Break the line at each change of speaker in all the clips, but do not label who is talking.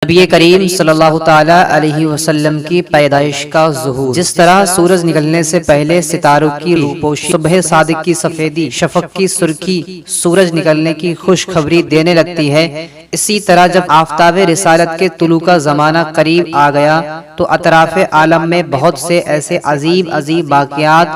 نبی کریم صلی اللہ تعالی علیہ وسلم کی پیدائش کا ظہور۔ جس طرح سورج نکلنے سے پہلے ستاروں کی روپوشی، صبح صادق کی سفیدی، شفق کی سرخی سورج نکلنے کی خوشخبری دینے لگتی ہے، اسی طرح جب آفتاب رسالت کے طلوع کا زمانہ قریب آ گیا تو اطراف عالم میں بہت سے ایسے عجیب عجیب واقعات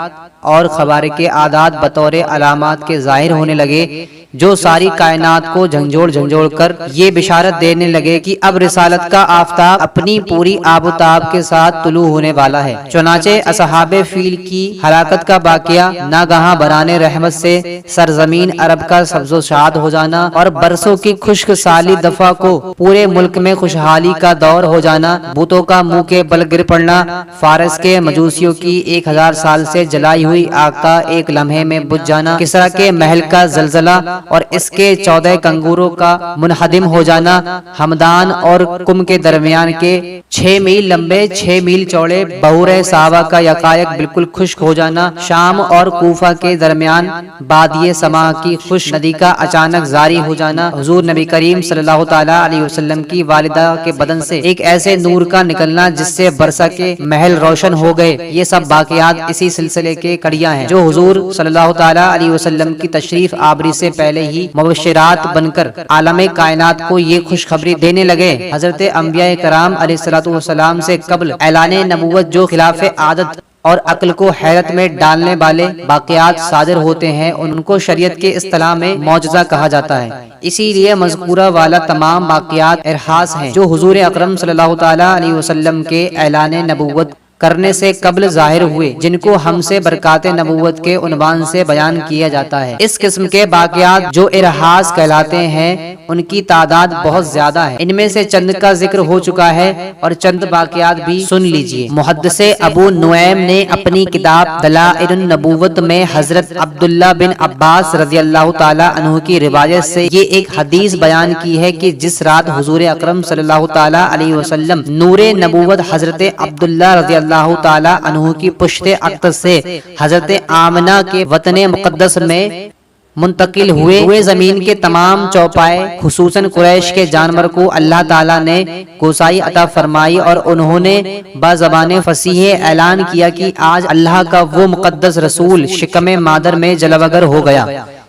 اور خوارق عادات بطور علامات کے ظاہر ہونے لگے جو ساری کائنات کو جھنجھوڑ کر یہ بشارت دینے لگے کہ اب رسالت کا آفتاب اپنی پوری آب و تاب کے ساتھ طلوع ہونے والا ہے۔ چنانچہ اصحاب فیل کی ہلاکت کا واقعہ، ناگہاں برآنے رحمت سے سرزمین عرب کا سبز و شاد ہو جانا اور برسوں کی خشک سالی دفعہ کو پورے ملک میں خوشحالی کا دور ہو جانا، بتوں کا منہ کے بل گر پڑنا، فارس کے مجوسیوں کی 1000 سال سے جلائی ہوئی آگ کا ایک لمحے میں بجھ جانا، کسریٰ کے محل کا زلزلہ اور اس کے 14 کنگوروں کا منہدم ہو جانا، ہمدان اور کم کے درمیان کے 6 میل لمبے 6 میل چوڑے بحور صحابہ کا یکایک بالکل خشک ہو جانا، شام اور کوفہ کے درمیان بادی سما کی خشک ندی کا اچانک جاری ہو جانا، حضور نبی کریم صلی اللہ تعالی علیہ وسلم کی والدہ کے بدن سے ایک ایسے نور کا نکلنا جس سے برسا کے محل روشن ہو گئے، یہ سب واقعات اسی سلسلے کے کڑیاں ہیں جو حضور صلی اللہ تعالی علیہ وسلم کی تشریف آوری سے پہلے ہی مبشرات بن کر عالم کائنات کو یہ خوشخبری دینے لگے۔ حضرت انبیاء کرام علیہ الصلوۃ والسلام سے قبل اعلان نبوت جو خلاف عادت اور عقل کو حیرت میں ڈالنے والے واقعات صادر ہوتے ہیں ان کو شریعت کے اصطلاح میں معجزہ کہا جاتا ہے، اسی لیے مذکورہ والا تمام واقعات ارحاس ہیں جو حضور اکرم صلی اللہ تعالی علیہ وسلم کے اعلان نبوت کرنے سے قبل ظاہر ہوئے، جن کو ہم سے برکات نبوت کے عنوان سے بیان کیا جاتا ہے۔ اس قسم کے واقعات جو ارحاس کہلاتے ہیں ان کی تعداد بہت زیادہ ہے، ان میں سے چند کا ذکر ہو چکا ہے اور چند واقعات بھی سن لیجئے۔ محدث ابو نعیم نے اپنی کتاب دلائل النبوت میں حضرت عبداللہ بن عباس رضی اللہ تعالی عنہ کی روایت سے یہ ایک حدیث بیان کی ہے کہ جس رات حضور اکرم صلی اللہ تعالی علیہ وسلم نور نبوت حضرت عبداللہ رضی اللہ تعالی عنہ کی پشت اقدس سے حضرت آمنہ کے وطن مقدس میں منتقل ہوئے زمین کے تمام چوپائے خصوصاً قریش کے جانور کو اللہ تعالیٰ نے کوسائی عطا فرمائی اور انہوں نے بزبان فصیح اعلان کیا کہ آج اللہ کا وہ مقدس رسول شکم مادر میں جلوگر ہو گیا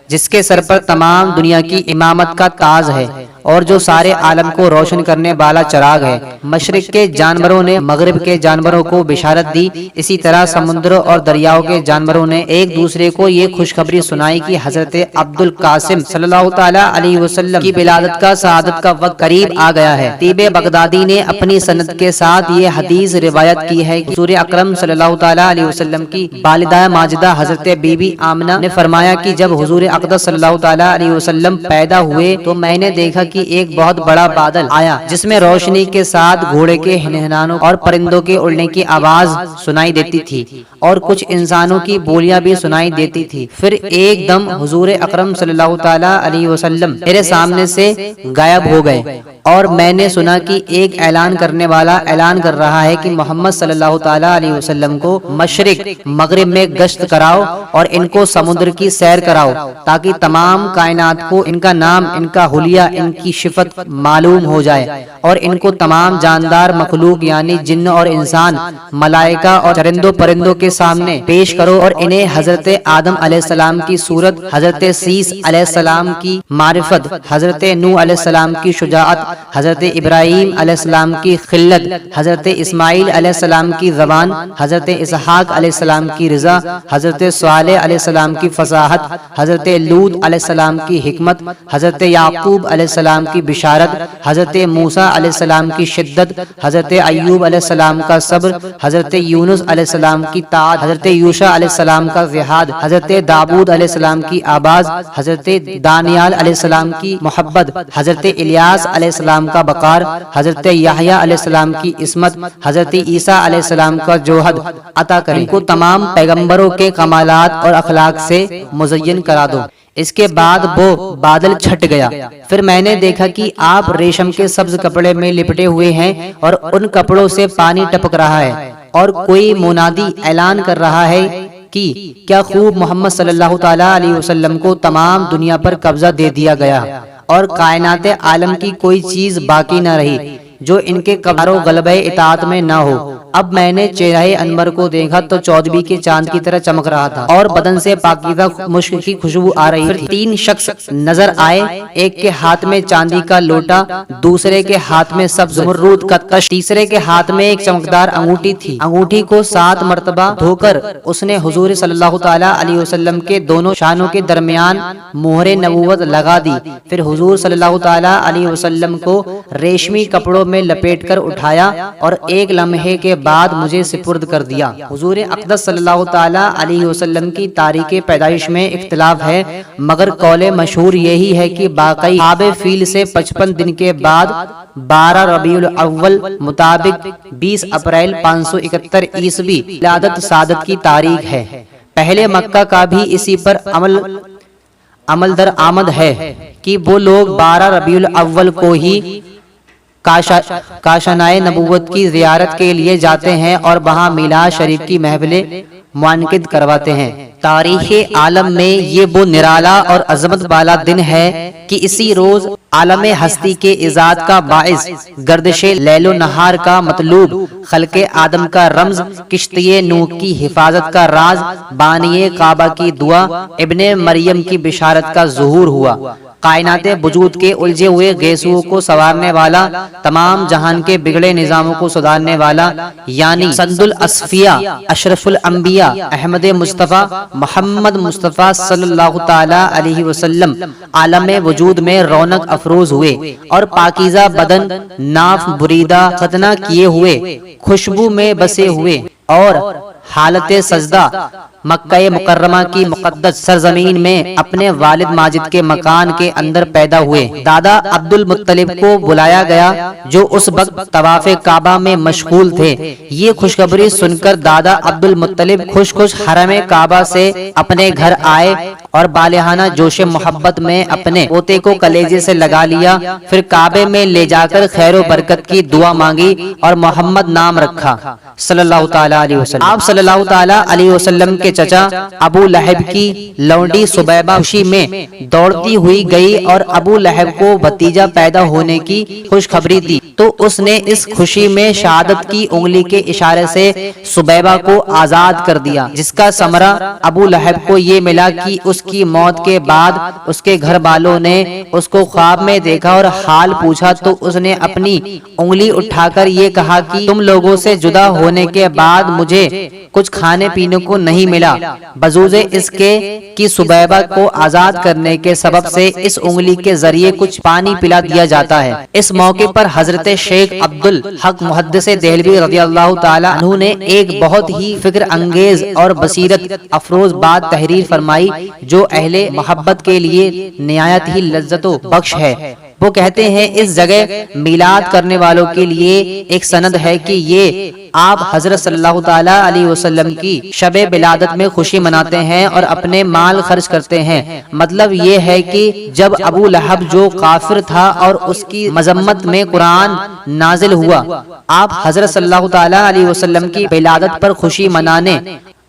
جس کے سر پر تمام دنیا کی امامت کا تاج ہے اور جو سارے عالم کو روشن کرنے والا چراغ ہے۔ مشرق کے جانوروں نے مغرب کے جانوروں کو بشارت دی، اسی طرح سمندروں اور دریاؤں کے جانوروں نے ایک دوسرے کو یہ خوشخبری سنائی کہ حضرت عبد القاسم صلی اللہ تعالی علیہ وسلم کی ولادت کا سعادت کا وقت قریب آ گیا ہے۔ طیب بغدادی نے اپنی سند کے ساتھ یہ حدیث روایت کی ہے کہ حضور اکرم صلی اللہ تعالی علیہ وسلم کی والدہ ماجدہ حضرت بی بی آمنہ نے فرمایا کہ جب حضور اقدس صلی اللہ تعالی علیہ وسلم پیدا ہوئے تو میں نے دیکھا کہ ایک بہت بڑا بادل آیا جس میں روشنی کے ساتھ گھوڑے کے ہنہنانے اور پرندوں کے اڑنے کی آواز سنائی دیتی تھی اور کچھ انسانوں کی بولیاں بھی سنائی دیتی تھی۔ پھر ایک دم حضور اکرم صلی اللہ تعالی علیہ وسلم میرے سامنے سے غائب ہو گئے اور میں نے سنا کہ ایک اعلان کرنے والا اعلان کر رہا ہے کہ محمد صلی اللہ تعالی علیہ وسلم کو مشرق مغرب میں گشت کراؤ اور ان کو سمندر کی سیر کراؤ تاکہ تمام کائنات کو ان کا نام، ان کا حلیہ، ان کی شفت معلوم ہو جائے اور ان کو تمام جاندار مخلوق یعنی جن اور انسان، ملائکہ اور چرندوں پرندوں کے سامنے پیش کرو اور انہیں حضرت آدم علیہ السلام کی صورت، حضرت سیس علیہ السلام کی معرفت، حضرت نوح علیہ السلام کی شجاعت، حضرت ابراہیم علیہ السلام کی خلت، حضرت اسماعیل علیہ السلام کی زبان، حضرت اسحاق علیہ السلام کی رضا، حضرت صالح علیہ السلام کی فصاحت، حضرت لوط علیہ السلام کی حکمت، حضرت یعقوب علیہ السلام کی بشارت، حضرت موسیٰ علیہ السلام کی شدت، حضرت ایوب علیہ السلام کا صبر، حضرت یونس علیہ السلام کی طاعت، حضرت یوشع علیہ السلام کا جہاد، حضرت داؤد علیہ السلام کی آواز، حضرت دانیال علیہ السلام کی محبت، حضرت الیاس علیہ السلام کا وقار، حضرت یحییٰ علیہ السلام کی عصمت، حضرت عیسیٰ علیہ السلام کا جوہد عطا کریں، ان کو تمام پیغمبروں کے کمالات اور اخلاق سے مزین کرا دو۔ اس کے بعد وہ بادل چھٹ گیا، پھر میں نے دیکھا کہ آپ ریشم کے سبز کپڑے میں لپٹے ہوئے ہیں اور ان کپڑوں سے پانی ٹپک رہا ہے اور کوئی منادی اعلان کر رہا ہے کہ کیا خوب محمد صلی اللہ تعالی علیہ وسلم کو تمام دنیا پر قبضہ دے دیا گیا اور کائنات عالم کی کوئی چیز باقی نہ رہی۔ جو ان کے قبر و غلبہ اطاعت میں نہ ہو۔ اب میں نے چہرہ انور کو دیکھا تو 14ویں کے چاند کی طرح چمک رہا تھا اور بدن سے پاکیزہ مشک کی خوشبو آ رہی تھی۔ 3 شخص نظر آئے، ایک کے ہاتھ میں چاندی کا لوٹا، دوسرے کے ہاتھ میں سبز زمرد کا تش، تیسرے کے ہاتھ میں ایک چمکدار انگوٹھی تھی۔ انگوٹھی کو 7 مرتبہ دھو کر اس نے حضور صلی اللہ تعالی علیہ وسلم کے دونوں شانوں کے درمیان مہر نبوت لگا دی۔ پھر حضور صلی اللہ تعالی علیہ وسلم کو ریشمی کپڑوں میں لپیٹ کر اٹھایا اور ایک لمحے کے بعد مجھے سپرد کر دیا۔ حضور اقدس صلی اللہ تعالی علیہ وسلم کی تاریخ پیدائش میں اختلاف ہے، مگر قول مشہور یہی ہے کہ باقی آب فیل سے 55 دن کے بعد 12 ربیع الاول مطابق 20 اپریل 571 عیسوی ولادت سعادت کی تاریخ ہے۔ پہلے مکہ کا بھی اسی پر عمل در آمد ہے کہ وہ لوگ 12 ربیع الاول کو ہی کاشانۂ نبوت کی زیارت کے لیے جاتے ہیں اور وہاں میلاد شریف کی محفلیں منعقد کرواتے ہیں۔ تاریخ عالم میں یہ وہ نرالا اور عظمت والا دن ہے کہ اسی روز عالم ہستی کے ایجاد کا باعث، گردش لیل و نہار کا مطلوب، خلق آدم کا رمز، کشتی نوح کی حفاظت کا راز، بانی کعبہ کی دعا، ابن مریم کی بشارت کا ظہور ہوا۔ کائنات وجود کے الجھے ہوئے گیسوؤں کو سنوارنے والا، تمام جہان کے بگڑے نظاموں کو سدھارنے والا، یعنی سید الاصفیاء اشرف الانبیاء احمد مصطفیٰ محمد مصطفیٰ صلی اللہ تعالی علیہ وسلم عالم وجود میں رونق افروز ہوئے اور پاکیزہ بدن، ناف بریدہ ختنہ کیے ہوئے، خوشبو میں بسے ہوئے اور حالت سجدہ مکہ مکرمہ کی مقدس سرزمین میں اپنے والد ماجد کے مکان کے اندر پیدا ہوئے۔ دادا عبد المطلب کو بلایا گیا جو اس وقت طواف کعبہ میں مشغول تھے۔ یہ خوشخبری سن کر دادا عبد المطلب خوش حرم کعبہ سے اپنے گھر آئے اور بالہانہ جوش محبت میں اپنے پوتے کو کلیجے سے لگا لیا، پھر کعبے میں لے جا کر خیر و برکت کی دعا مانگی اور محمد نام رکھا صلی اللہ تعالی علیہ وسلم۔ آپ صلی اللہ تعالی علیہ وسلم کے چچا ابو لہب کی لونڈی سبیبہ خوشی میں دوڑتی ہوئی گئی اور ابو لہب کو بھتیجا پیدا ہونے کی خوشخبری دی تو اس نے اس خوشی میں شہادت کی انگلی کے اشارے سے سبیبہ کو آزاد کر دیا، جس کا ثمرہ ابو لہب کو یہ ملا کہ اس کی موت کے بعد اس کے گھر والوں نے اس کو خواب میں دیکھا اور حال پوچھا تو اس نے اپنی انگلی اٹھا کر یہ کہا کہ تم لوگوں سے جدا ہونے کے بعد مجھے کچھ کھانے پینے کو نہیں ملا، بجوز اس کے کہ سبیبہ کو آزاد کرنے کے سبب سے اس انگلی کے ذریعے کچھ پانی پلا دیا جاتا ہے۔ اس موقع پر حضرت شیخ عبدالحق محدث دہلوی رضی اللہ تعالی عنہ نے ایک بہت ہی فکر انگیز اور بصیرت افروز بات تحریر فرمائی جو اہل محبت کے لیے نہایت ہی لذت و بخش ہے۔ وہ کہتے ہیں اس جگہ میلاد کرنے والوں کے لیے ایک سند ہے کہ یہ آپ حضرت صلی اللہ تعالی علیہ وسلم کی شب ولادت میں خوشی مناتے ہیں اور اپنے مال خرچ کرتے ہیں۔ مطلب یہ ہے کہ جب ابو لہب جو کافر تھا اور اس کی مذمت میں قرآن نازل ہوا، آپ حضرت صلی اللہ تعالی علیہ وسلم کی ولادت پر خوشی منانے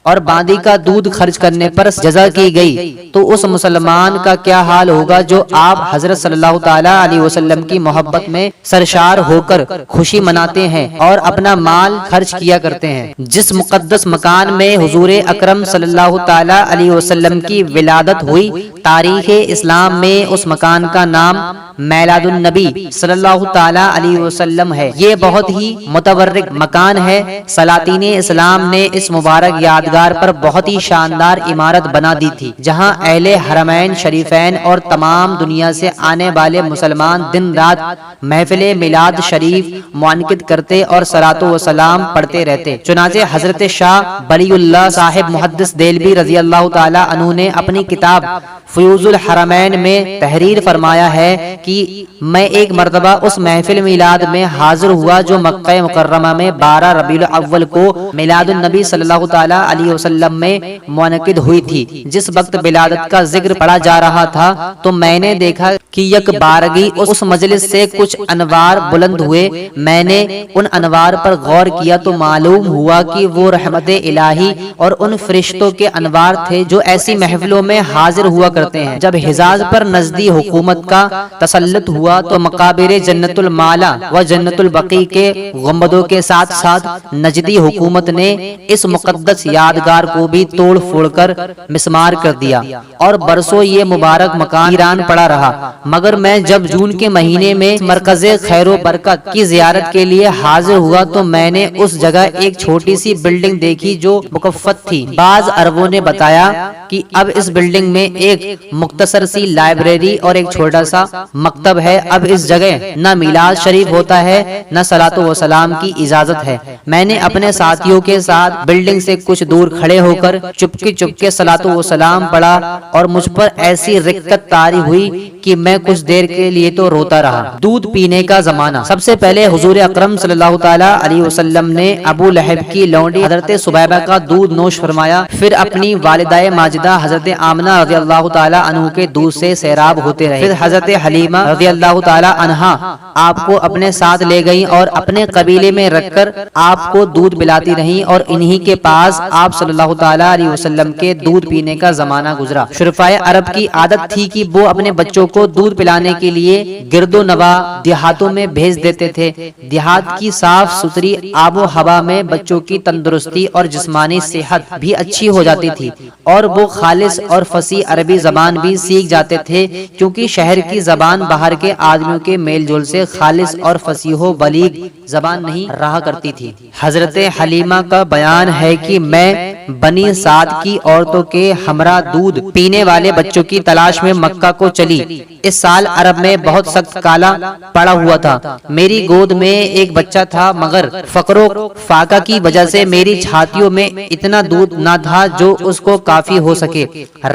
اور باندی کا دودھ خرچ کرنے پر جزا کی گئی تو اس مسلمان کا کیا حال ہوگا جو آپ حضرت صلی اللہ تعالی علیہ وسلم کی محبت میں سرشار ہو کر خوشی مناتے ہیں اور اپنا مال خرچ کیا کرتے ہیں۔ جس مقدس مکان میں حضور اکرم صلی اللہ تعالی علیہ وسلم کی ولادت ہوئی، تاریخ اسلام میں اس مکان کا نام میلاد النبی صلی اللہ تعالی علیہ وسلم ہے۔ یہ بہت ہی متبرک مکان ہے۔ سلاطین اسلام نے اس مبارک یادگار پر بہت ہی شاندار عمارت بنا دی تھی جہاں اہل حرمین شریفین اور تمام دنیا سے آنے والے مسلمان دن رات محفل میلاد شریف منعقد کرتے اور صلاۃ و سلام پڑھتے رہتے۔ چنانچہ حضرت شاہ ولی اللہ صاحب محدث دہلوی رضی اللہ تعالی عنہ نے اپنی کتاب فیوز الحرمین میں تحریر فرمایا ہے کہ میں ایک مرتبہ اس محفل میلاد میں حاضر ہوا جو مکہ مکرمہ میں 12 ربیع الاول کو میلاد النبی صلی اللہ تعالی علیہ علیہ وسلم میں منعقد ہوئی تھی۔ جس وقت ولادت کا ذکر پڑھا جا رہا تھا تو میں نے دیکھا کہ یک بارگی اس مجلس سے کچھ انوار بلند ہوئے۔ میں نے ان انوار پر غور کیا تو معلوم ہوا کہ وہ رحمت الہی اور ان فرشتوں کے انوار تھے جو ایسی محفلوں میں حاضر ہوا کرتے ہیں۔ جب حجاز پر نزدی حکومت کا تسلط ہوا تو مقابر جنت المالا و جنت البقیع کے گنبدوں کے ساتھ ساتھ نجدی حکومت نے اس مقدس یادگار کو بھی توڑ پھوڑ کر مسمار کر دیا اور برسوں یہ مبارک مکان ویران پڑا رہا۔ مگر میں جب جون کے مہینے میں مرکز خیر و برکت کی زیارت کے لیے حاضر ہوا تو میں نے اس جگہ ایک چھوٹی سی بلڈنگ دیکھی جو مکفت تھی۔ بعض عربوں نے بتایا کہ اب اس بلڈنگ میں ایک مختصر سی لائبریری اور ایک چھوٹا سا مکتب ہے۔ اب اس جگہ نہ میلاد شریف ہوتا ہے نہ صلاۃ و سلام کی اجازت ہے۔ میں نے اپنے ساتھیوں کے ساتھ بلڈنگ سے کچھ دور کھڑے ہو کر چپکے صلاۃ و سلام پڑھا اور مجھ پر ایسی رقت طاری ہوئی کہ میں کچھ دیر کے لیے تو روتا رہا۔ دودھ پینے کا زمانہ۔ سب سے پہلے حضور اکرم صلی اللہ تعالی علیہ وسلم نے ابو لہب کی لونڈی حضرت سبیبہ کا دودھ نوش فرمایا، پھر اپنی والدہ ماجدہ حضرت آمنہ رضی اللہ تعالی عنہ کے دودھ سے سیراب ہوتے رہے۔ پھر حضرت حلیمہ رضی اللہ تعالی عنہا آپ کو اپنے ساتھ لے گئیں اور اپنے قبیلے میں رکھ کر آپ کو دودھ پلاتی رہیں اور انہی کے پاس آپ صلی اللہ تعالی علیہ وسلم کے دودھ پینے کا زمانہ گزرا۔ شرفائے عرب کی عادت تھی کہ وہ اپنے بچوں کو دودھ پلانے کے لیے گرد و نواح دیہاتوں میں بھیج دیتے تھے۔ دیہات کی صاف ستھری آب و ہوا میں بچوں کی تندرستی اور جسمانی صحت بھی اچھی ہو جاتی تھی اور وہ خالص اور فصیح عربی زبان بھی سیکھ جاتے تھے، کیونکہ شہر کی زبان باہر کے آدمیوں کے میل جول سے خالص اور فصیح و بلیغ زبان نہیں رہا کرتی تھی۔ حضرت حلیمہ کا بیان ہے کہ میں بنی سعد کی عورتوں کے ہمراہ دودھ پینے والے بچوں کی تلاش میں مکہ کو چلی۔ اس سال عرب میں بہت سخت کالا پڑا ہوا تھا۔ میری گود میں ایک بچہ تھا، مگر فقر و فاقہ کی وجہ سے میری چھاتیوں میں اتنا دودھ نہ تھا جو اس کو کافی ہو سکے۔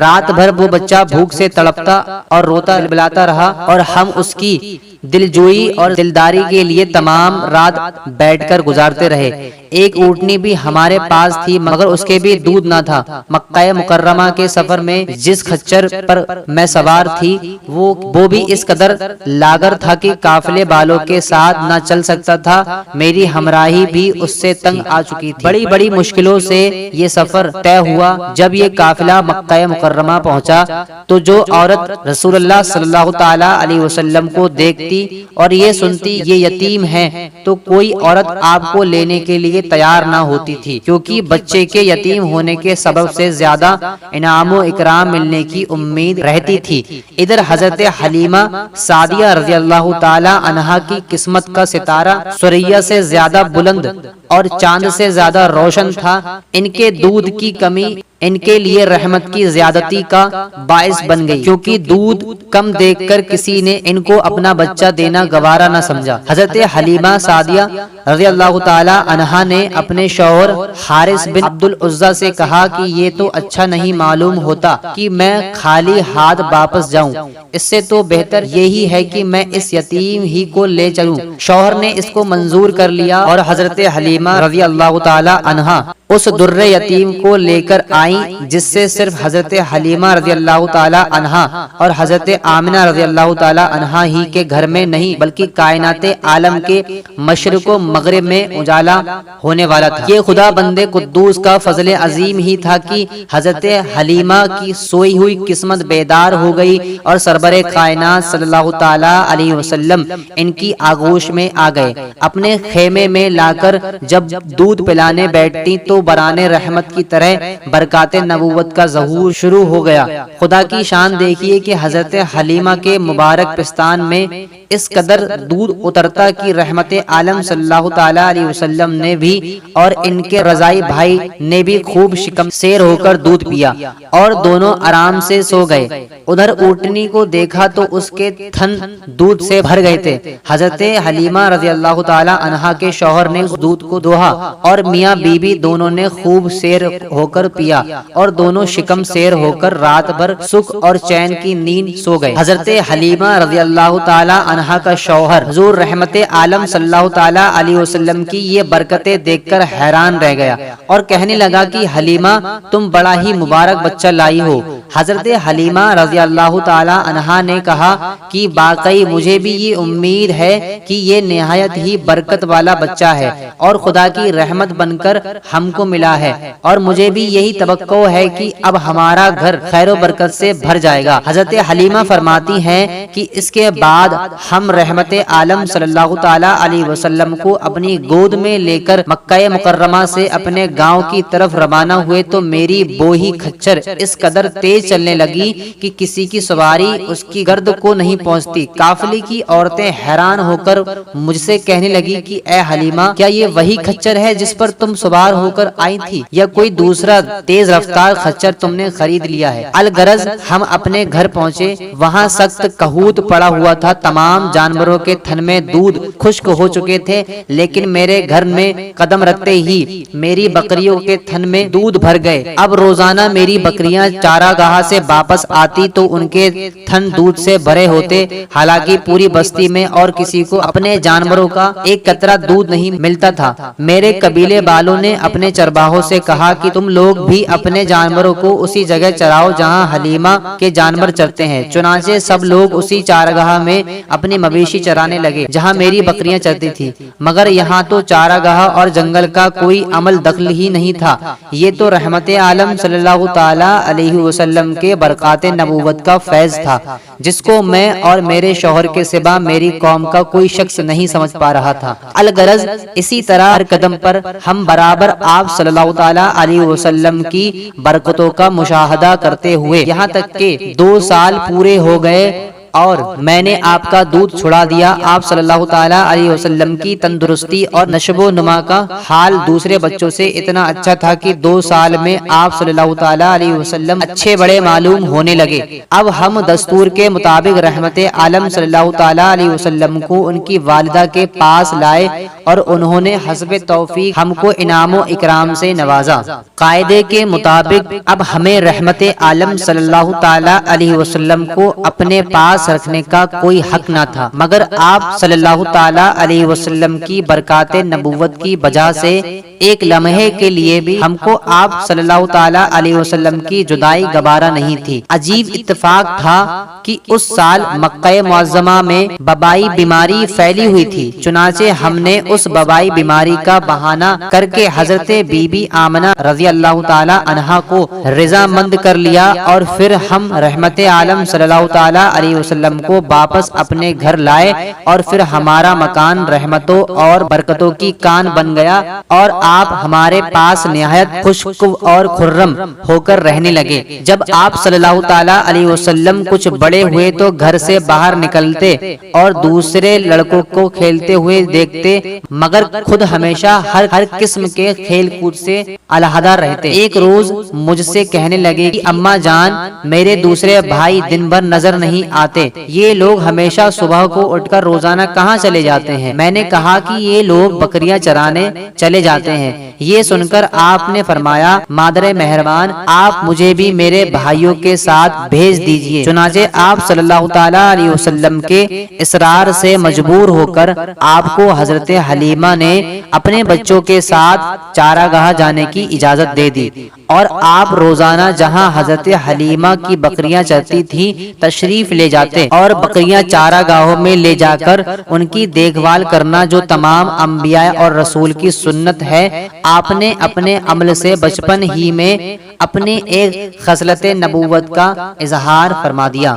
رات بھر وہ بچہ بھوک سے تڑپتا اور روتا بلاتا رہا اور ہم اس کی دلجوئی اور دلداری کے لیے تمام رات بیٹھ کر گزارتے رہے۔ ایک اونٹنی بھی ہمارے پاس تھی، مگر اس کے بھی دودھ نہ تھا۔ مکہ مکرمہ کے سفر میں جس خچر پر میں سوار تھی وہ بھی اس قدر لاغر تھا کہ قافلے والوں کے ساتھ نہ چل سکتا تھا۔ میری ہمراہی بھی اس سے تنگ آ چکی تھی۔ بڑی بڑی مشکلوں سے یہ سفر طے ہوا۔ جب یہ قافلہ مکہ مکرمہ پہنچا تو جو عورت رسول اللہ صلی اللہ تعالی علیہ وسلم کو دیکھتی اور یہ سنتی یہ یتیم ہے تو کوئی عورت آپ کو لینے کے لیے تیار نہ ہوتی تھی، کیونکہ بچے کے یتیم ہونے کے سبب سے زیادہ انعام و اکرام ملنے کی امید رہتی تھی۔ ادھر حضرت حلیمہ سعدیہ رضی اللہ تعالی عنہا کی قسمت کا ستارہ سریا سے زیادہ بلند اور چاند سے زیادہ روشن تھا۔ ان کے دودھ کی کمی ان کے لیے رحمت کی زیادتی کا باعث بن گئی، کیونکہ دودھ کم دیکھ کر کسی نے ان کو اپنا بچہ دینا گوارا نہ سمجھا۔ حضرت حلیمہ سعدیہ رضی اللہ تعالی عنہا نے اپنے شوہر حارث بن عبد العزیٰ سے کہا کہ یہ تو اچھا نہیں معلوم ہوتا کہ میں خالی ہاتھ واپس جاؤں، اس سے تو بہتر یہی ہے کہ میں اس یتیم ہی کو لے چلوں۔ شوہر نے اس کو منظور کر لیا اور حضرت حلیمہ رضی اللہ تعالی عنہا اس در یتیم کو لے کر آئیں، جس سے صرف حضرت حلیمہ رضی اللہ تعالی عنہا اور حضرت آمنہ رضی اللہ تعالی عنہا ہی کے گھر میں نہیں بلکہ کائنات عالم کے مشرق و مغرب میں اجالا ہونے والا تھا۔ یہ خدا بند قدوس کا فضل عظیم ہی تھا کہ حضرت حلیمہ کی سوئی ہوئی قسمت بیدار ہو گئی اور سربر کائنات صلی اللہ تعالی علیہ وسلم ان کی آغوش میں آ گئے۔ اپنے خیمے میں لا کر جب دودھ پلانے بیٹھتی تو برانے رحمت کی طرح برکات نبوت کا ظہور شروع ہو گیا۔ خدا کی شان دیکھیے کہ حضرت حلیمہ کے مبارک پستان میں اس قدر دودھ اترتا کہ رحمت عالم صلی اللہ تعالی علیہ وسلم نے بھی اور ان کے رضائی بھائی نے بھی خوب شکم سیر ہو کر دودھ پیا اور دونوں آرام سے سو گئے۔ ادھر اونٹنی کو دیکھا تو اس کے تھن دودھ سے بھر گئے تھے۔ حضرت حلیمہ رضی اللہ تعالی عنہا کے شوہر نے اس دودھ کو دوہا اور میاں بیوی دونوں دونوں نے خوب سیر ہو کر پیا اور دونوں شکم سیر ہو کر رات بھر سکھ اور چین کی نیند سو گئے۔ حضرت حلیمہ رضی اللہ تعالی عنہا کا شوہر حضور رحمت عالم صلی اللہ تعالی علیہ وسلم کی یہ برکتیں دیکھ کر حیران رہ گیا اور کہنے لگا کہ حلیمہ تم بڑا ہی مبارک بچہ لائی ہو۔ حضرت حلیمہ رضی اللہ تعالی عنہا نے کہا کہ واقعی مجھے بھی یہ امید ہے کہ یہ نہایت ہی برکت والا بچہ ہے اور خدا کی رحمت بن کر ہم کو ملا ہے، اور مجھے بھی یہی توقع ہے کہ اب ہمارا گھر خیر و برکت سے بھر جائے گا۔ حضرت حلیمہ فرماتی ہیں کہ اس کے بعد ہم رحمت عالم صلی اللہ تعالی علیہ وسلم کو اپنی گود میں لے کر مکہ مکرمہ سے اپنے گاؤں کی طرف روانہ ہوئے تو میری بوہی کھچر اس قدر تیز چلنے لگی کہ کسی کی سواری اس کی گرد کو نہیں پہنچتی۔ قافلے کی عورتیں حیران ہو کر مجھ سے کہنے لگی کہ اے حلیمہ کیا یہ وہی کھچر ہے جس پر تم سوار ہو کر آئی تھی یا کوئی دوسرا تیز رفتار کھچر تم نے خرید لیا ہے؟ الغرض ہم اپنے گھر پہنچے، وہاں سخت قحط پڑا ہوا تھا، تمام جانوروں کے تھن میں دودھ خشک ہو چکے تھے، لیکن میرے گھر میں قدم رکھتے ہی میری بکریوں کے تھن میں دودھ بھر گئے۔ اب روزانہ میری بکریاں چارہ گاہ سے واپس آتی تو ان کے تھن دودھ سے بھرے ہوتے، حالانکہ پوری بستی میں اور کسی کو اپنے جانوروں کا ایک قطرہ دودھ نہیں ملتا تھا۔ میرے قبیلے والوں نے اپنے چرواہوں سے کہا کہ تم لوگ بھی اپنے جانوروں کو اسی جگہ چراؤ جہاں حلیمہ کے جانور چرتے ہیں۔ چنانچہ سب لوگ اسی چارگاہ میں اپنی مویشی چرانے لگے جہاں میری بکریاں چرتی تھی، مگر یہاں تو چارگاہ اور جنگل کا کوئی عمل دخل ہی نہیں تھا۔ یہ تو رحمت عالم صلی اللہ تعالی علیہ وسلم کے برکات نبوت کا فیض تھا، جس کو میں اور میرے شوہر کے سوا میری قوم کا کوئی شخص نہیں سمجھ پا رہا تھا۔ الغرض اسی طرح ہر قدم پر ہم برابر آپ صلی اللہ تعالی علیہ وسلم کی برکتوں کا مشاہدہ کرتے ہوئے یہاں تک کہ 2 سال پورے ہو گئے اور میں نے آپ کا دودھ چھڑا دیا۔ آپ صلی اللہ تعالی علیہ وسلم کی تندرستی اور نشو و نما کا حال دوسرے بچوں سے اتنا اچھا تھا کہ 2 سال میں آپ صلی اللہ تعالی علیہ وسلم اچھے بڑے معلوم ہونے لگے۔ اب ہم دستور کے مطابق رحمت عالم صلی اللہ تعالی علیہ وسلم کو ان کی والدہ کے پاس لائے اور انہوں نے حسب توفیق ہم کو انعام و اکرام سے نوازا۔ قاعدے کے مطابق اب ہمیں رحمت عالم صلی اللہ تعالی علیہ وسلم کو اپنے پاس رکھنے کا کوئی حق نہ تھا، مگر آپ صلی اللہ تعالی علیہ وسلم کی برکات نبوت کی وجہ سے ایک لمحے کے لیے بھی ہم کو آپ صلی اللہ تعالی علیہ وسلم کی جدائی گوارا نہیں تھی۔ عجیب اتفاق تھا کہ اس سال مکہ معظمہ میں وبائی بیماری پھیلی ہوئی تھی، چنانچہ ہم نے اس وبائی بیماری کا بہانہ کر کے حضرت بی بی آمنہ رضی اللہ تعالی عنہا کو رضامند کر لیا، اور پھر ہم رحمت عالم صلی اللہ تعالی علیہ وسلم کو واپس اپنے گھر لائے، اور پھر ہمارا مکان رحمتوں اور برکتوں کی کان بن گیا اور آپ ہمارے پاس نہایت خوشک اور خرم ہو کر رہنے لگے۔ جب آپ صلی اللہ تعالی علیہ وسلم کچھ بڑے ہوئے تو گھر سے باہر نکلتے اور دوسرے لڑکوں کو کھیلتے ہوئے دیکھتے، مگر خود ہمیشہ ہر قسم کے کھیل کود سے علیحدہ رہتے۔ ایک روز مجھ سے کہنے لگے کہ اماں جان میرے دوسرے بھائی دن بھر نظر نہیں آتے، یہ لوگ ہمیشہ صبح کو اٹھ کر روزانہ کہاں چلے جاتے ہیں؟ میں نے کہا کہ یہ لوگ بکریاں چرانے چلے جاتے ہیں۔ یہ سن کر آپ نے فرمایا مادر مہربان آپ مجھے بھی میرے بھائیوں کے ساتھ بھیج دیجئے۔ چنانچہ آپ صلی اللہ تعالی علیہ وسلم کے اصرار سے مجبور ہو کر آپ کو حضرت حلیمہ نے اپنے بچوں کے ساتھ چارگاہ جانے کی اجازت دے دی، اور آپ روزانہ جہاں حضرت حلیمہ کی بکریاں چرتی تھی تشریف لے جاتے اور بکریاں چارگاہوں میں لے جا کر ان کی دیکھ بھال کرنا جو تمام انبیاء اور رسول کی سنت ہے، آپ نے اپنے عمل سے بچپن ہی میں اپنی ایک خصلت نبوت کا اظہار فرما دیا۔